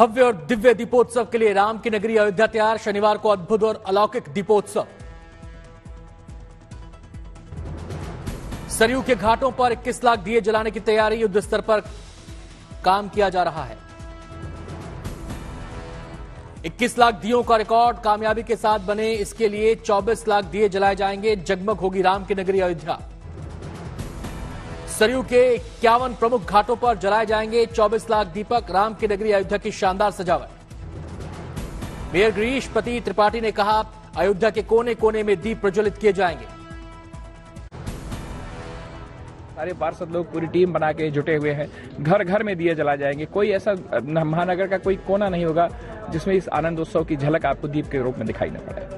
भव्य और दिव्य दीपोत्सव के लिए राम की नगरी अयोध्या तैयार। शनिवार को अद्भुत और अलौकिक दीपोत्सव। सरयू के घाटों पर 21 लाख दिए जलाने की तैयारी, युद्ध स्तर पर काम किया जा रहा है। 21 लाख दियों का रिकॉर्ड कामयाबी के साथ बने, इसके लिए 24 लाख दिए जलाए जाएंगे। जगमग होगी राम की नगरी अयोध्या। सरयू के 51 प्रमुख घाटों पर जलाए जाएंगे 24 लाख दीपक। राम की नगरी अयोध्या की शानदार सजावट। मेयर गिरीश पति त्रिपाठी ने कहा, अयोध्या के कोने कोने में दीप प्रज्वलित किए जाएंगे। सारे पार्षद लोग पूरी टीम बना के जुटे हुए हैं। घर घर में दिए जलाए जाएंगे। कोई ऐसा महानगर का कोई कोना नहीं होगा जिसमें इस आनंद उत्सव की झलक आपको दीप के रूप में दिखाई न पड़े।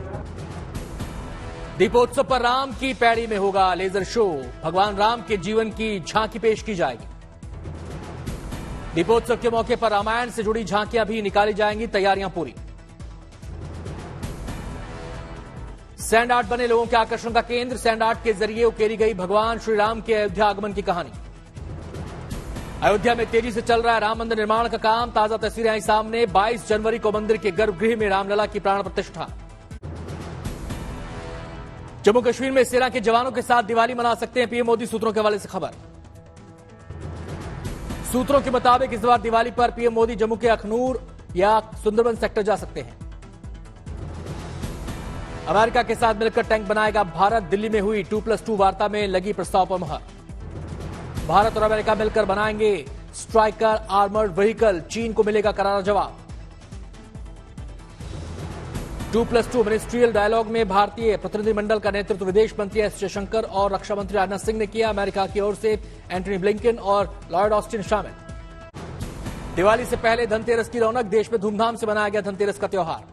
दीपोत्सव पर राम की पैड़ी में होगा लेजर शो। भगवान राम के जीवन की झांकी पेश की जाएगी। दीपोत्सव के मौके पर रामायण से जुड़ी झांकियां भी निकाली जाएंगी। तैयारियां पूरी। सैंड आर्ट बने लोगों के आकर्षण का केंद्र। सैंड आर्ट के जरिए उकेरी गई भगवान श्री राम के अयोध्या आगमन की कहानी। अयोध्या में तेजी से चल रहा है राम मंदिर निर्माण का काम। ताजा तस्वीरें आई सामने। 22 जनवरी को मंदिर के गर्भगृह में रामलला की प्राण प्रतिष्ठा। जम्मू कश्मीर में सेना के जवानों के साथ दिवाली मना सकते हैं पीएम मोदी, सूत्रों के हवाले से खबर। सूत्रों के मुताबिक इस बार दिवाली पर पीएम मोदी जम्मू के अखनूर या सुंदरबन सेक्टर जा सकते हैं। अमेरिका के साथ मिलकर टैंक बनाएगा भारत। दिल्ली में हुई 2+2 वार्ता में लगी प्रस्ताव पर मुहर। भारत और अमेरिका मिलकर बनाएंगे स्ट्राइकर आर्मर्ड व्हीकल। चीन को मिलेगा करारा जवाब। 2+2 मिनिस्ट्रियल डायलॉग में भारतीय प्रतिनिधिमंडल का नेतृत्व विदेश मंत्री एस जयशंकर और रक्षा मंत्री राजनाथ सिंह ने किया। अमेरिका की ओर से एंटनी ब्लिंकन और लॉयड ऑस्टिन शामिल। दिवाली से पहले धनतेरस की रौनक। देश में धूमधाम से मनाया गया धनतेरस का त्योहार।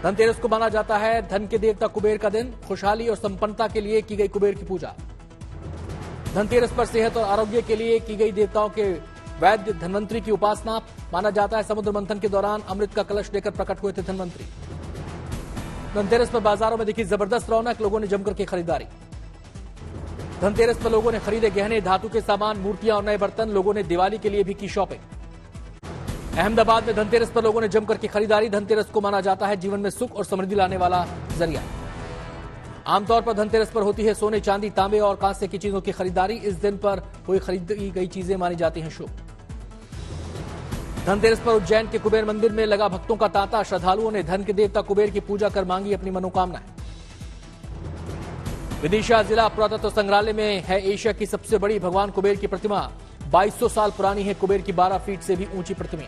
धनतेरस को माना जाता है धन के देवता कुबेर का दिन। खुशहाली और संपन्नता के लिए की गई कुबेर की पूजा। धनतेरस पर सेहत और आरोग्य के लिए की गई देवताओं के वैद्य धन्वंतरी की उपासना। माना जाता है समुद्र मंथन के दौरान अमृत का कलश लेकर प्रकट हुए थे धन्वंतरी। धनतेरस पर बाजारों में दिखी जबरदस्त रौनक। लोगों ने जमकर की खरीदारी। धनतेरस पर लोगों ने खरीदे गहने, धातु के सामान, मूर्तियां और नए बर्तन। लोगों ने दिवाली के लिए भी की शॉपिंग। अहमदाबाद में धनतेरस पर लोगों ने जमकर की खरीदारी। धनतेरस को माना जाता है जीवन में सुख और समृद्धि लाने वाला जरिया। आमतौर पर धनतेरस पर होती है सोने, चांदी, तांबे और कांसे की चीजों की खरीदारी। इस दिन पर हुई खरीदी गई चीजें मानी जाती हैं शुभ। धनतेरस पर उज्जैन के कुबेर मंदिर में लगा भक्तों का तांता। श्रद्धालुओं ने धन के देवता कुबेर की पूजा कर मांगी अपनी मनोकामनाएं। विदिशा जिला पुरातत्व संग्रहालय में है एशिया की सबसे बड़ी भगवान कुबेर की प्रतिमा। 2200 साल पुरानी है कुबेर की 12 फीट से भी ऊंची प्रतिमा।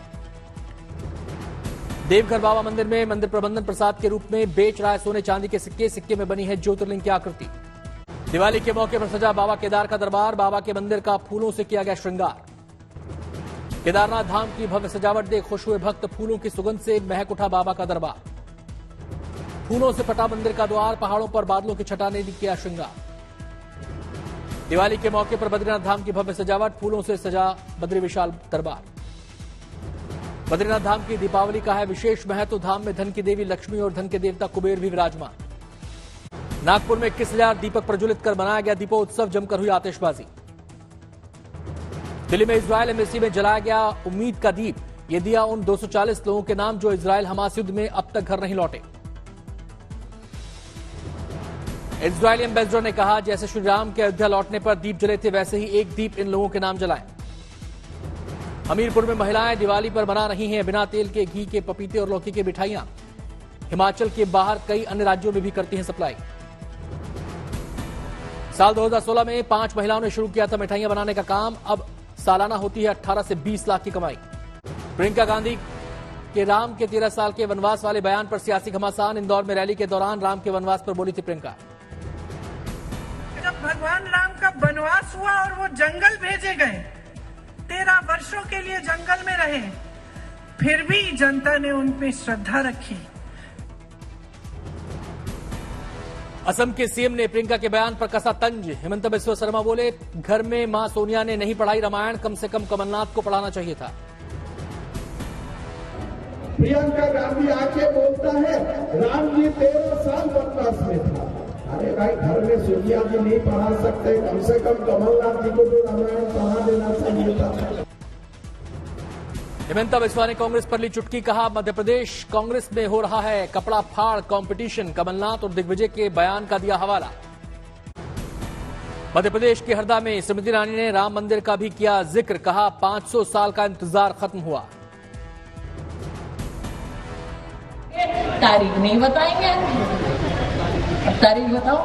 देवघर बाबा मंदिर में मंदिर प्रबंधन प्रसाद के रूप में बेच रहा है सोने चांदी के सिक्के। सिक्के में बनी है ज्योतिर्लिंग की आकृति। दिवाली के मौके पर सजा बाबा केदार का दरबार। बाबा के मंदिर का फूलों से किया गया श्रृंगार। केदारनाथ धाम की भव्य सजावट देख खुश हुए भक्त। फूलों की सुगंध से महक उठा बाबा का दरबार। फूलों से फटा मंदिर का द्वार। पहाड़ों पर बादलों की छटा ने किया श्रृंगार। दिवाली के मौके पर बद्रीनाथ धाम की भव्य सजावट। फूलों से सजा बद्री विशाल दरबार। बद्रीनाथ धाम की दीपावली का है विशेष महत्व। धाम में धन की देवी लक्ष्मी और धन के देवता कुबेर भी विराजमान। नागपुर में 21,000 दीपक प्रज्वलित कर मनाया गया दीपोत्सव। जमकर हुई आतिशबाजी। दिल्ली में इजरायल एम्बेसी में जलाया गया उम्मीद का दीप। यह दिया उन 240 लोगों के नाम जो इजरायल हमास युद्ध में अब तक घर नहीं लौटे। इजरायली एम्बेसडर ने कहा, जैसे श्री राम के अयोध्या लौटने पर दीप जले थे वैसे ही एक दीप इन लोगों के नाम जलाएं। हमीरपुर में महिलाएं दिवाली पर बना रही हैं बिना तेल के घी के पपीते और लौकी की मिठाइयां। हिमाचल के बाहर कई अन्य राज्यों में भी करती हैं सप्लाई। साल 2016 में 5 महिलाओं ने शुरू किया था मिठाइयां बनाने का काम। अब सालाना होती है 18 से 20 लाख की कमाई। प्रियंका गांधी के राम के 13 साल के वनवास वाले बयान पर सियासी घमासान। इंदौर में रैली के दौरान राम के वनवास पर बोली थी प्रियंका। जब भगवान राम का वनवास हुआ और वो जंगल भेजे गए, 13 वर्षों के लिए जंगल में रहे, फिर भी जनता ने उन पे श्रद्धा रखी। असम के सीएम ने प्रियंका के बयान पर कसा तंज। हिमंता बिस्वा शर्मा बोले, घर में मां सोनिया ने नहीं पढ़ाई रामायण, कम से कम कमलनाथ को पढ़ाना चाहिए था। प्रियंका गांधी आके बोलता है राम जी 13 साल वनवास में था। अरे भाई, घर में सोनिया जी नहीं पढ़ा सकते, कम से कम कमलनाथ जी को तो रामायण पढ़ा देना चाहिए था। हेमंता बिस्वा ने कांग्रेस पर ली चुटकी, कहा मध्य प्रदेश कांग्रेस में हो रहा है कपड़ा फाड़ कंपटीशन। कमलनाथ और दिग्विजय के बयान का दिया हवाला। मध्य प्रदेश के हरदा में स्मृति ईरानी ने राम मंदिर का भी किया जिक्र, कहा 500 साल का इंतजार खत्म हुआ। तारीख नहीं बताएंगे, अब तारीख बताओ।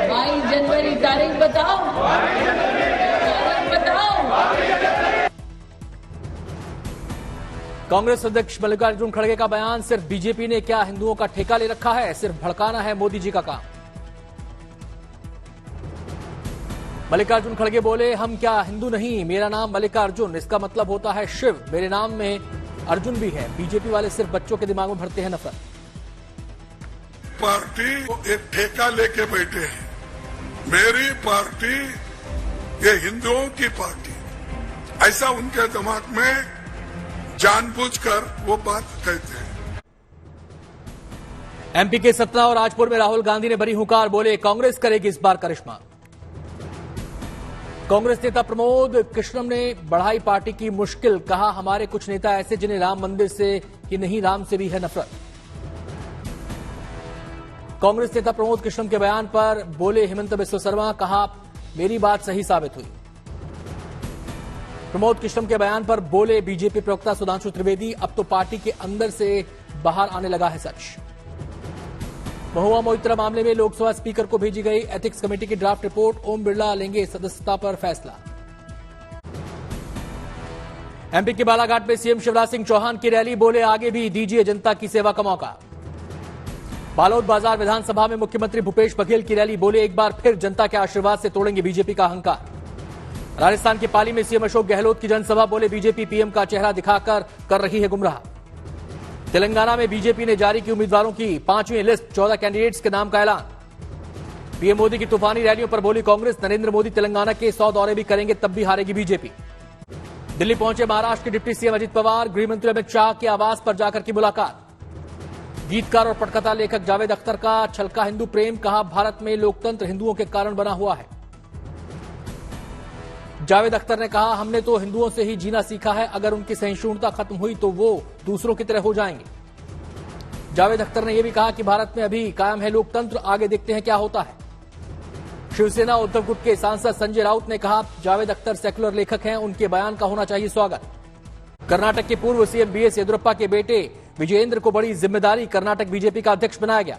22 जनवरी तारीख बताओ, तारीख बताओ। कांग्रेस अध्यक्ष मल्लिकार्जुन खड़गे का बयान, सिर्फ बीजेपी ने क्या हिंदुओं का ठेका ले रखा है, सिर्फ भड़काना है मोदी जी का काम। मल्लिकार्जुन खड़गे बोले, हम क्या हिंदू नहीं, मेरा नाम मल्लिकार्जुन, इसका मतलब होता है शिव, मेरे नाम में अर्जुन भी है। बीजेपी वाले सिर्फ बच्चों के दिमाग में भरते हैं नफरत। पार्टी एक ठेका लेके बैठे हैं, मेरी पार्टी ये हिंदुओं की पार्टी, ऐसा उनके दिमाग में जानबूझकर वो बात कहते हैं। एमपी के सतना और राजपुर में राहुल गांधी ने भरी हुंकार, बोले कांग्रेस करेगी इस बार करिश्मा। कांग्रेस नेता प्रमोद कृष्णम ने बढ़ाई पार्टी की मुश्किल, कहा हमारे कुछ नेता ऐसे जिन्हें राम मंदिर से ही नहीं राम से भी है नफरत। कांग्रेस नेता प्रमोद कृष्णम के बयान पर बोले हेमंत बिस्वा शर्मा, कहा मेरी बात सही साबित हुई। प्रमोद कृष्णम के बयान पर बोले बीजेपी प्रवक्ता सुधांशु त्रिवेदी, अब तो पार्टी के अंदर से बाहर आने लगा है सच। महुआ मोइत्रा मामले में लोकसभा स्पीकर को भेजी गई एथिक्स कमेटी की ड्राफ्ट रिपोर्ट, ओम बिरला लेंगे सदस्यता पर फैसला। एमपी के बालाघाट में सीएम शिवराज सिंह चौहान की रैली, बोले आगे भी दीजिए जनता की सेवा का मौका। बालोद बाजार विधानसभा में मुख्यमंत्री भूपेश बघेल की रैली, बोले एक बार फिर जनता के आशीर्वाद से तोड़ेंगे बीजेपी का अहंकार। राजस्थान के पाली में सीएम अशोक गहलोत की जनसभा, बोले बीजेपी पीएम का चेहरा दिखाकर कर रही है गुमराह। तेलंगाना में बीजेपी ने जारी की उम्मीदवारों की 5वीं लिस्ट, 14 कैंडिडेट्स के नाम का ऐलान। पीएम मोदी की तूफानी रैलियों पर बोली कांग्रेस, नरेंद्र मोदी तेलंगाना के 100 दौरे भी करेंगे तब भी हारेगी बीजेपी। दिल्ली पहुंचे महाराष्ट्र के डिप्टी सीएम अजित पवार, गृहमंत्री अमित शाह के आवास पर जाकर की मुलाकात। गीतकार और पटकथा लेखक जावेद अख्तर का छलका हिंदू प्रेम, कहा भारत में लोकतंत्र हिंदुओं के कारण बना हुआ है। जावेद अख्तर ने कहा हमने तो हिंदुओं से ही जीना सीखा है, अगर उनकी सहिष्णुता खत्म हुई तो वो दूसरों की तरह हो जाएंगे। जावेद अख्तर ने यह भी कहा कि भारत में अभी कायम है लोकतंत्र, आगे देखते हैं क्या होता है। शिवसेना उद्धव गुट के सांसद संजय राउत ने कहा जावेद अख्तर सेक्युलर लेखक हैं, उनके बयान का होना चाहिए स्वागत। कर्नाटक के पूर्व सीएम बीएस येदियुरप्पा के बेटे विजयेंद्र को बड़ी जिम्मेदारी, कर्नाटक बीजेपी का अध्यक्ष बनाया गया।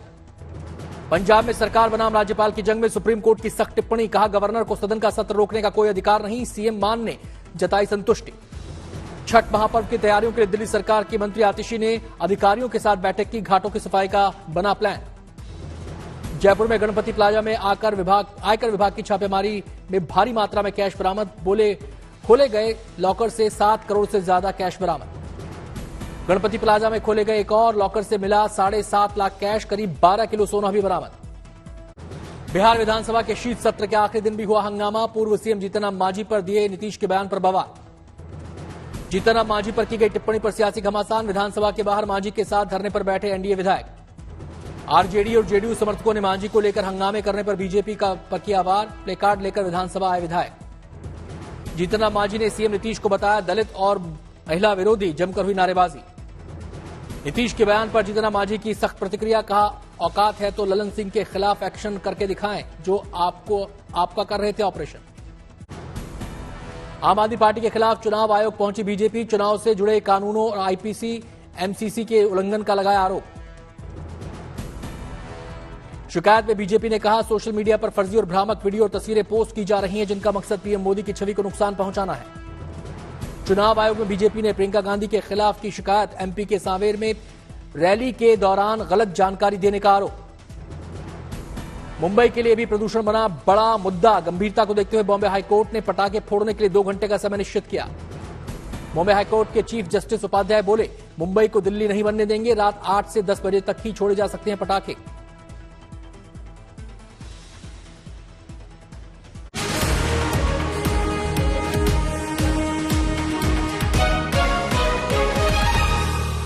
पंजाब में सरकार बनाम राज्यपाल की जंग में सुप्रीम कोर्ट की सख्त टिप्पणी, कहा गवर्नर को सदन का सत्र रोकने का कोई अधिकार नहीं, सीएम मान ने जताई संतुष्टि। छठ महापर्व की तैयारियों के लिए दिल्ली सरकार की मंत्री आतिशी ने अधिकारियों के साथ बैठक की, घाटों की सफाई का बना प्लान। जयपुर में गणपति प्लाजा में आयकर विभाग की छापेमारी में भारी मात्रा में कैश बरामद, बोले खोले गए लॉकर से 7 करोड़ से ज्यादा कैश बरामद। गणपति प्लाजा में खोले गए एक और लॉकर से मिला 7.5 लाख कैश, करीब 12 किलो सोना भी बरामद। बिहार विधानसभा के शीत सत्र के आखिरी दिन भी हुआ हंगामा, पूर्व सीएम जीतनराम मांझी पर दिए नीतीश के बयान पर बवाल। जीतनराम मांझी पर की गई टिप्पणी पर सियासी घमासान, विधानसभा के बाहर मांझी के साथ धरने पर बैठे एनडीए विधायक। आरजेडी और जेडीयू समर्थकों ने मांझी को लेकर हंगामे करने पर बीजेपी पर किया वार, प्लेकार्ड लेकर विधानसभा आए विधायक। जीतनराम मांझी ने सीएम नीतीश को बताया दलित और महिला विरोधी, जमकर हुई नारेबाजी। नीतीश के बयान पर जीतनराम मांझी की सख्त प्रतिक्रिया, कहा औकात है तो ललन सिंह के खिलाफ एक्शन करके दिखाएं जो आपका कर रहे थे ऑपरेशन। आम आदमी पार्टी के खिलाफ चुनाव आयोग पहुंची बीजेपी, चुनाव से जुड़े कानूनों और आईपीसी एमसीसी के उल्लंघन का लगाया आरोप। शिकायत में बीजेपी ने कहा सोशल मीडिया पर फर्जी और भ्रामक वीडियो और तस्वीरें पोस्ट की जा रही हैं जिनका मकसद पीएम मोदी की छवि को नुकसान पहुंचाना है। चुनाव आयोग में बीजेपी ने प्रियंका गांधी के खिलाफ की शिकायत, एमपी के सांवेर में रैली के दौरान गलत जानकारी देने का आरोप। मुंबई के लिए भी प्रदूषण बना बड़ा मुद्दा, गंभीरता को देखते हुए बॉम्बे हाईकोर्ट ने पटाखे फोड़ने के लिए 2 घंटे का समय निश्चित किया। बॉम्बे हाईकोर्ट के चीफ जस्टिस उपाध्याय बोले मुंबई को दिल्ली नहीं बनने देंगे, रात 8 से 10 बजे तक ही छोड़े जा सकते हैं पटाखे।